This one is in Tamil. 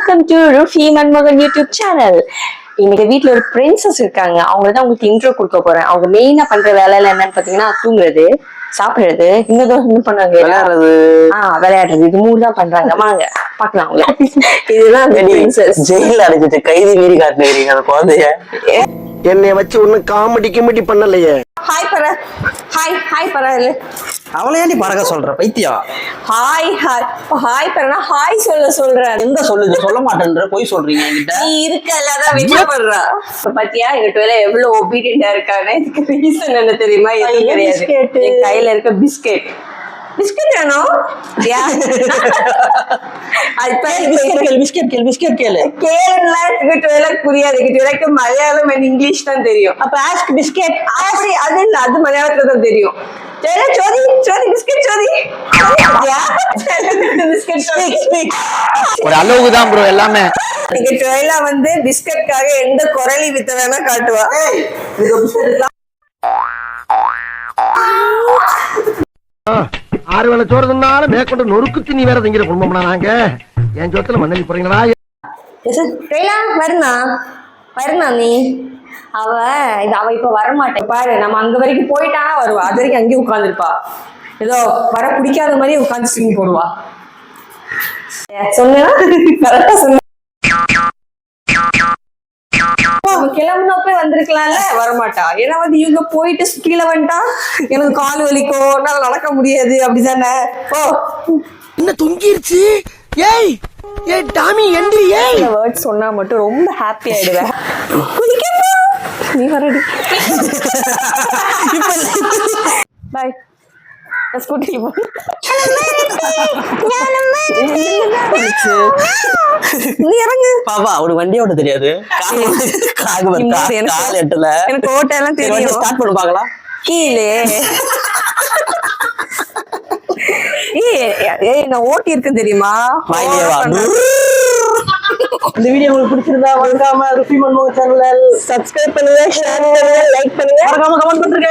Welcome to Rufi Manmagan YouTube channel. இன்னைக்கு வீட்டுல ஒரு பிரின்சஸ் இருக்காங்க. அவங்கதான் உங்களுக்கு இன்ட்ரோ கொடுக்க போறேன். அவங்க மெயினா பண்ற வேலையில என்னன்னு பாத்தீங்கன்னா தூங்குறது, சாப்பிடுறது, இன்னும் பண்ணுவாங்க விளையாடுறது. இது மூணு தான் பண்றாங்க. வாங்க பாக்கலாம் அவங்கள. இதுதான் பிரின்சஸ். ஜெயில அடைச்சிட்டு கைது மீறி காட்டுறீங்க அந்த குழந்தைய. என்னைய வச்சு ஒன்னும் காமெடி பண்ணலையே. ஹாய் பர, ஹாய் பர. அவளை ஏன்டி பறக்க சொல்ற பைத்தியம்? ஹாய் பரனா ஹாய் சொல்றேன். எங்க சொல்ல மாட்டேன்ற போய் சொல்றீங்க என்கிட்ட. நீ இருக்கல்லதான் விஜயப்படுறா. பாத்தியா எங்க டுவெல எவ்வளவு ஒபீடியண்டா இருக்கானே. இதுக்கு ரீசன் என்ன தெரியுமா? எதுவும் கிடையாது. என் கையில இருக்க பிஸ்கெட் வேணும். புரியாது. மலையாளம் இங்கிலீஷ் தான் தெரியும். அப்ப ஆஸ்க் பிஸ்கெட் அப்படி அது இல்ல, அது மலையாளத்துல தான் தெரியும். ஒரு அளவுக்கு தான் ப்ரோ எல்லாமே. நீங்க டுவெலா வந்து பிஸ்கட்காக எந்த குரலி வித்த வேணா காட்டுவா. ஆறு வேளை சோறுனாலும் மேற்கொண்டு நொறுக்கு திணி வேற திங்கிற குடும்பம்னா நாங்க. என் சொத்துல மண்ணலி போறீங்களா? வருணா நீ அவ இப்ப வரமாட்டேன் பாரு. நம்ம அங்க வரைக்கும் போயிட்டானா வருவா. அது வரைக்கும் அங்கேயும் உட்காந்துருப்பா. ஏதோ வர பிடிக்காத மாதிரி உட்காந்து ஸ்விங் போடுவா. சொன்னா கரெக்டா சொன்ன. கிளம்புனப்ப வந்திருக்கலாம்ல. வரமாட்டா. ஏன்னா வந்து இவங்க போயிட்டு கீழே வந்துட்டா எனக்கு கால் வலிக்கும், என்னால நடக்க முடியாது. அப்படிதானே? ஓ என்ன தொங்கிருச்சு? ஏய் ஏய் டாமி எந்திரி. ஏய் வேர்ட் சொன்னா மட்டும் ரொம்ப ஹாப்பி ஆயிடுவேன். நீ வரடி. பாய். ஸ்கூட்டி நீ இறங்கு. பாப்பா ஒரு வண்டி ஓட்ட தெரியாது. எனக்கு ஓட்ட எல்லாம் தெரியும். ஸ்டார்ட் பண்ணு பாக்கலாம். கீழே நான் ஓட்டி இருக்கேன் தெரியுமா? இந்த வீடியோ உங்களுக்கு பிடிச்சிருந்தா மறக்காம ரூஃபி மன்மோகன் சேனலை சப்ஸ்கிரைப் பண்ணுங்க, ஷேர் பண்ணுங்க, லைக் பண்ணுங்க, மறக்காம கமெண்ட் பண்ணுங்க.